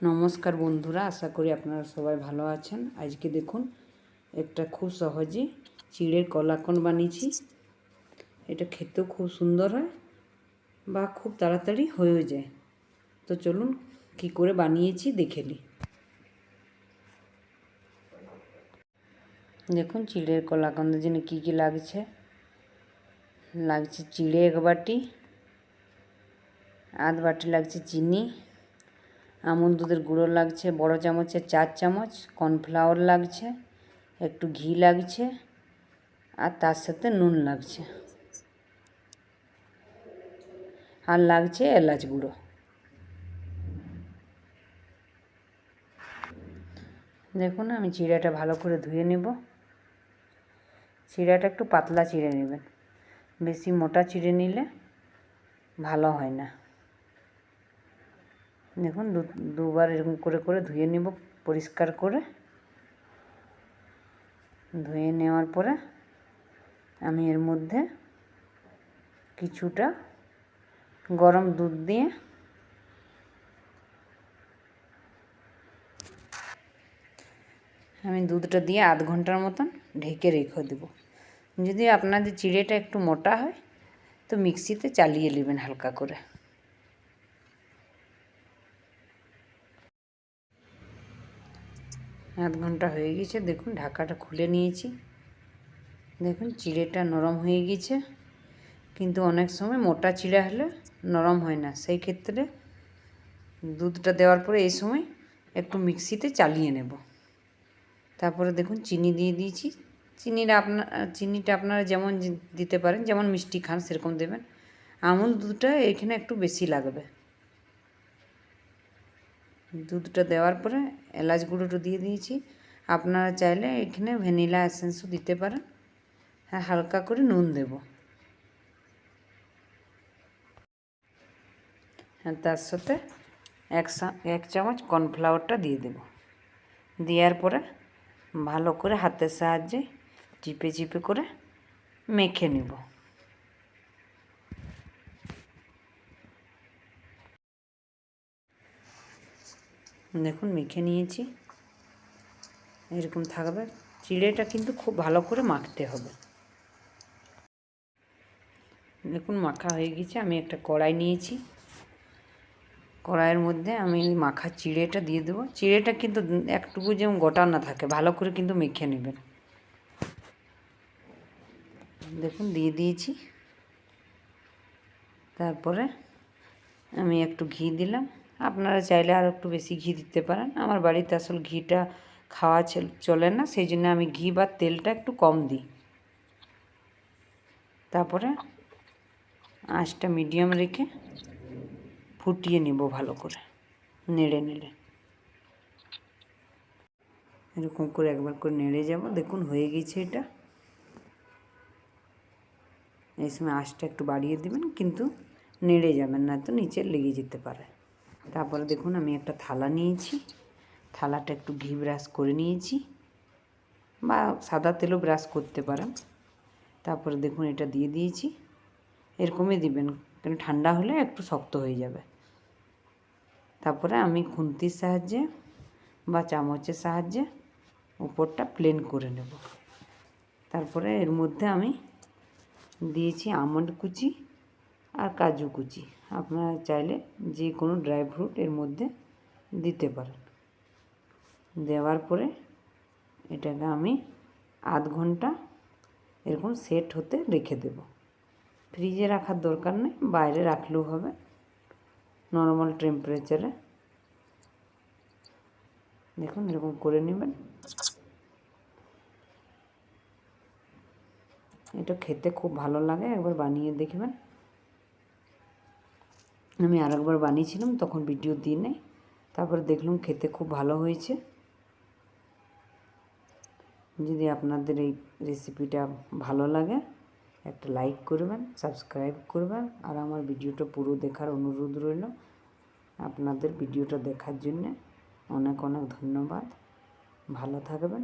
নমস্কার বন্ধুরা, আশা করি আপনারা সবাই ভালো আছেন। আজকে দেখুন একটা খুব সহজে চিড়ের কলাকন্দ বানিয়েছি। এটা খেতেও খুব সুন্দর হয় বা খুব তাড়াতাড়ি হয়েও যায়। তো চলুন কি করে বানিয়েছি দেখে নিই। দেখুন চিড়ের কলাকন্দের জন্য কী কী লাগছে। চিড়ে 1 বাটি, আধ বাটি লাগছে চিনি, আমুল দুধের গুঁড়ো লাগছে বড় চামচের 4 চামচ, কর্নফ্লাওয়ার লাগছে, একটু ঘি লাগছে, আর তার সাথে নুন লাগছে, আর লাগছে এলাচ গুঁড়ো। দেখুন আমি চিড়েটা ভালো করে ধুয়ে নেব। চিড়েটা একটু পাতলা চিড়ে নেবেন, বেশি মোটা চিড়ে নিলে ভালো হয় না। দেখুন দুবার এরকম করে করে ধুয়ে নেব পরিষ্কার করে। ধুয়ে নেওয়ার পরে আমি এর মধ্যে কিছুটা গরম দুধ দিয়ে দুধটা দিয়ে আধ ঘন্টার মতন ঢেকে রেখে দেব। যদি আপনাদের চিড়েটা একটু মোটা হয় তো মিক্সিতে চালিয়ে নেবেন হালকা করে। আধ ঘন্টা হয়ে গেছে, দেখুন ঢাকাটা খুলে নিয়েছি। দেখুন চিড়েটা নরম হয়ে গেছে, কিন্তু অনেক সময় মোটা চিড়ে হলে নরম হয় না। সেই ক্ষেত্রে দুধটা দেওয়ার পরে এই সময় একটু মিক্সিতে চালিয়ে নেব। তারপরে দেখুন চিনি দিয়ে দিয়েছি। চিনিটা আপনারা যেমন দিতে পারেন, যেমন মিষ্টি খান সেরকম দেবেন। আমুল দুধটা এখানে একটু বেশি লাগবে। দুধটা দেওয়ার পরে এলাচ গুঁড়োটা দিয়ে দিয়েছি। আপনারা চাইলে এখানে ভ্যানিলা এসেন্সও দিতে পারেন। হ্যাঁ, হালকা করে নুন দেব। হ্যাঁ, তার সাথে 1 চামচ কর্নফ্লাওয়ারটা দিয়ে দেব। দেওয়ার পরে ভালো করে হাতের সাহায্যে চিপে চিপে করে মেখে নেব। দেখুন মেখে নিয়েছি, এরকম থাকবে। চিড়েটা কিন্তু খুব ভালো করে মাখতে হবে। দেখুন মাখা হয়ে গেছে। আমি একটা কড়াই নিয়েছি, কড়াইয়ের মধ্যে আমি ওই মাখা চিড়েটা দিয়ে দেবো। চিড়েটা কিন্তু একটুকু যেমন গোটা না থাকে, ভালো করে কিন্তু মেখে নেবেন। দেখুন দিয়ে দিয়েছি। তারপরে আমি একটু ঘি দিলাম। আপনারা চাইলে আর একটু বেশি ঘি দিতে পারেন। আমার বাড়িতে আসলে ঘিটা খাওয়া চলে না, সেই জন্য আমি ঘি বা তেলটা একটু কম দিই। তারপরে আঁচটা মিডিয়াম রেখে ফুটিয়ে নেব ভালো করে, নেড়ে নেড়ে। এরকম করে একবার করে নেড়ে যাব। দেখুন হয়ে গেছে এটা। এই সময় আঁচটা একটু বাড়িয়ে দেবেন, কিন্তু নেড়ে যাবেন না তো নিচে লেগে যেতে পারে। তারপরে দেখুন আমি একটা থালা নিয়েছি, থালাটা একটু ঘি ব্রাশ করে নিয়েছি, বা সাদা তেলও ব্রাশ করতে পারেন। তারপরে দেখুন এটা দিয়ে দিয়েছি। এরকমই দিবেন, কারণ ঠান্ডা হলে একটু শক্ত হয়ে যাবে। তারপরে আমি খুন্তির সাহায্যে বা চামচের সাহায্যে উপরটা প্লেন করে নেব। তারপরে এর মধ্যে আমি দিয়েছি আমন্ড কুচি আর কাজু কুচি। আপনারা চাইলে যে কোনো ড্রাই ফ্রুট এর মধ্যে দিতে পারেন। দেওয়ার পরে এটাকে আমি আধ ঘন্টা এরকম সেট হতে রেখে দেব। ফ্রিজে রাখার দরকার নেই, বাইরে রাখলেও হবে নর্মাল টেম্পারেচারে। দেখুন এরকম করে নেবেন। এটা খেতে খুব ভালো লাগে, একবার বানিয়ে দেখবেন। আমি আরেকবার বানিয়েছিলাম, তখন ভিডিও দিই নাই। তারপরে দেখলাম খেতে খুব ভালো হয়েছে। যদি আপনাদের এই রেসিপিটা ভালো লাগে একটা লাইক করবেন, সাবস্ক্রাইব করবেন, আর আমার ভিডিওটা পুরো দেখার অনুরোধ রইল। আপনাদের ভিডিওটা দেখার জন্যে অনেক অনেক ধন্যবাদ। ভালো থাকবেন।